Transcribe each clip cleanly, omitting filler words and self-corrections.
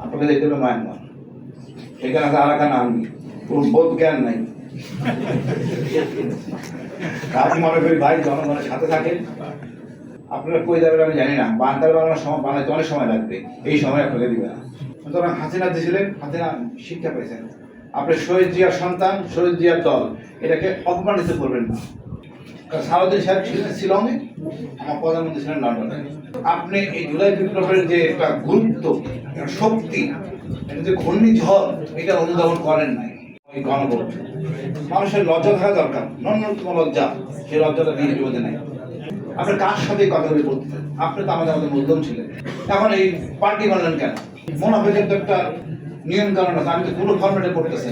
আপনাকে যেতে হবে মায়ানমার। এখানে আছে আরাকান আর্মি, কোন বোধ জ্ঞান নাই। আপনি মনে করি ভাই জনগণের সাথে থাকেন, আপনারা কই যাবেন আমি জানি না, বান্দার বানানোর সময় বানাইতে অনেক সময় লাগবে, এই সময় আপনাকে দিবে না। সুতরাং হাসিনা দিয়েছিলেন, হাসিনা শিক্ষা পেয়েছেন। আপনি শহীদ জিয়ার সন্তান, শহীদ জিয়ার দল, এটাকে অপমানিত করবেন না। সারাদিন সাহেব ছিলেন শিলংয়ে, আমার প্রধানমন্ত্রী ছিলেন লন্ডনে। আপনি এই জুলাই বিপ্লবের যে একটা গুরুত্ব, একটা শক্তি, এটা যে ঘূর্ণিঝড়, এটা অনুধাবন করেন নাই। এই গণভোট মানুষের লজ্জা থাকা দরকার, ন্যূনতম লজ্জা, সেই লজ্জাটা দিয়ে জীবনে নাই। আপনি কার সাথে কথা বলে বলতেছেন? আপনি তো আমাদের মধ্যম ছিলেন, এখন এই পার্টি বানালেন কেন? মোনাফেকের তো একটা নিয়ম কানুন আছে, আমি তো পুরো ফর্মেটে পড়তেছি।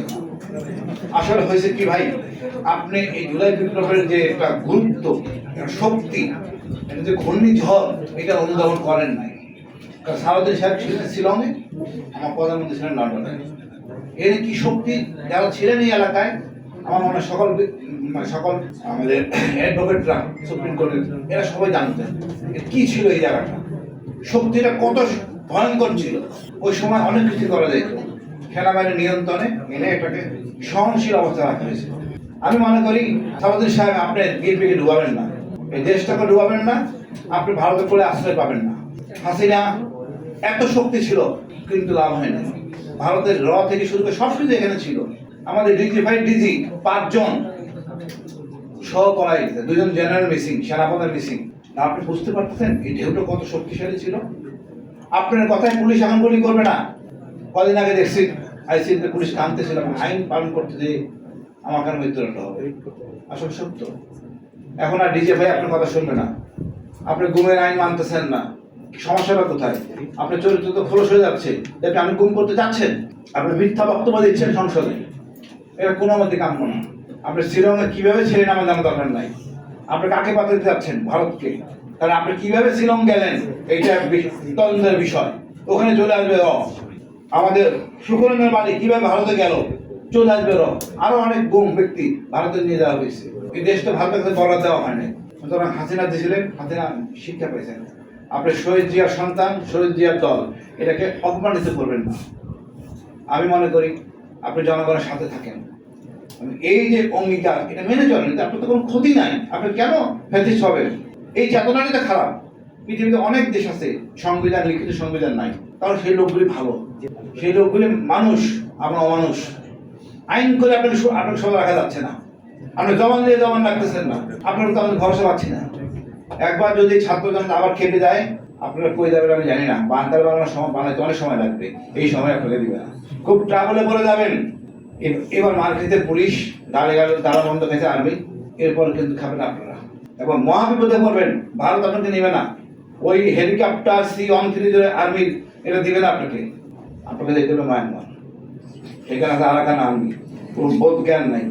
আসলে হয়েছে কি ভাই, আপনি এই জুলাই বিপ্লবের যে একটা গুরুত্ব, একটা শক্তি, এটা যে ঘূর্ণিঝড়, এটা অনুধাবন করেন নাই। কারণ সারাদিন সাহেব ছিলেন শিলংয়ে, আমার প্রধানমন্ত্রী ছিলেন লন্ডনে। এর কি শক্তি যারা ছিলেন এই এলাকায়, আমার মনে হয় সকল আমাদের অ্যাডভোকেটরা, সুপ্রিম কোর্টের, এরা সবাই জানতেন কি ছিল এই জায়গাটা, শক্তিটা কত ভয়ঙ্কর ছিল। ওই সময় অনেক কিছু করা যেত, সেনাবাহিনীর নিয়ন্ত্রণে এনে এটাকে সহনশীল অবস্থা রাখা হয়েছে। আমি মনে করি সালাউদ্দিন সাহেব, আপনি বিএনপিকে ডুবাবেন না, এই দেশটাকে ডুবাবেন না, আপনি ভারতের কোলে আশ্রয় পাবেন না। হাসিনা এত শক্তি ছিল কিন্তু লাভ হয় না। ভারতের র থেকে শুরু করে সব কিছু এখানে ছিল। আমাদের ডিজি 5 জন সহ করা গেছে, 2 জন জেনারেল মিসিং, সেনাপ্রধান মিসিং। আপনি বুঝতে পারতেছেন এই ঢেউটা কত শক্তিশালী ছিল। আপনার কথায় পুলিশ এখন গুলি করবে না। কদিন আগে দেখছি আইসিএতে পুলিশ কাঁদতেছিলাম, আইন পালন করতে যে আমার কেন মৃত্যুদণ্ড হবে। আসলে সত্য। এখন আর ডিজে ভাই আপনার কথা শুনবে না, আপনি গুমের আইন মানতেছেন না। সমস্যাটা কোথায়? আপনার চরিত্র তো খোলস হয়ে যাচ্ছে, যাতে আপনি গুম করতে যাচ্ছেন, আপনি মিথ্যা বক্তব্য দিচ্ছেন সংসদে, এটা কোনো মতে কাম্য না। আপনি শিলংয়ে কিভাবে ছিলেন আমার জানা দরকার নাই। আপনি কাকে পাঠাতে যাচ্ছেন? ভারতকে। তাহলে আপনি কিভাবে শিলং গেলেন এইটা তদন্তের বিষয়। ওখানে চলে আসবে আমাদের সুকরণের বাড়ি কিভাবে ভারতে গেল, চলে আসবে আরো অনেক গুম ব্যক্তি ভারতে নিয়ে যাওয়া হয়েছে। এই দেশটা ভারতের কাছে বরাদ দেওয়া হয় নাই। সুতরাং হাসিনা দিয়েছিলেন, হাসিনা শিক্ষা পেয়েছেন। আপনি শহীদ জিয়ার সন্তান, শহীদ জিয়ার দল, এটাকে অপমানিত করবেন না। আমি মনে করি আপনি জনগণের সাথে থাকেন, এই যে অঙ্গীকার, এটা মেনে চলেন। আপনার তো কোনো ক্ষতি নাই, আপনি কেন ফ্যাসিস্ট হবেন? এই চেতনাটা খারাপ। পৃথিবীতে অনেক দেশ আছে সংবিধান, লিখিত সংবিধান নাই, কারণ সেই লোকগুলি ভালো, সেই লোকগুলি মানুষ, আপনার অমানুষ। আইন করে আপনাকে সবাই রাখা যাচ্ছে না, আপনি জবান দিয়ে জবান রাখতেছেন না, আপনার তো আমি ভরসা পাচ্ছি না। একবার যদি ছাত্রজন আবার খেপে যায়, আপনারা কই যাবেন আমি জানি না, বান্দার বানানোর সময় বানাইতে অনেক সময় লাগবে, এই সময় আপনাকে দিবে না, খুব ট্রাবলে পড়ে যাবেন। এবার মার খেতে পুলিশ, দাঁড়া বন্ধ খেতে আর্মি, এরপর কিন্তু খাবেন আপনারা, এবং মহাবিপদে পড়বেন। ভারত আপনাকে নেবে না, ওই হেলিকপ্টার C-130 আর্মির এটা দিবে না আপনাকে। আপনাকে যেতে হবে মায়ানমার। এখানে আছে আরাকান আর্মি, কোন বোধ জ্ঞান নাই।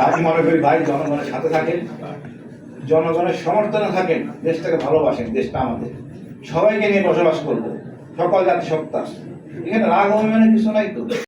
আপনি মনে করি ভাই জনগণের সাথে থাকেন, জনগণের সমর্থনে থাকেন, দেশটাকে ভালোবাসেন, দেশটা আমাদের, সবাইকে নিয়ে বসবাস করবো, সকল জাতি সত্তা। এখানে রাগ অভিমানের কিছু নাই তো।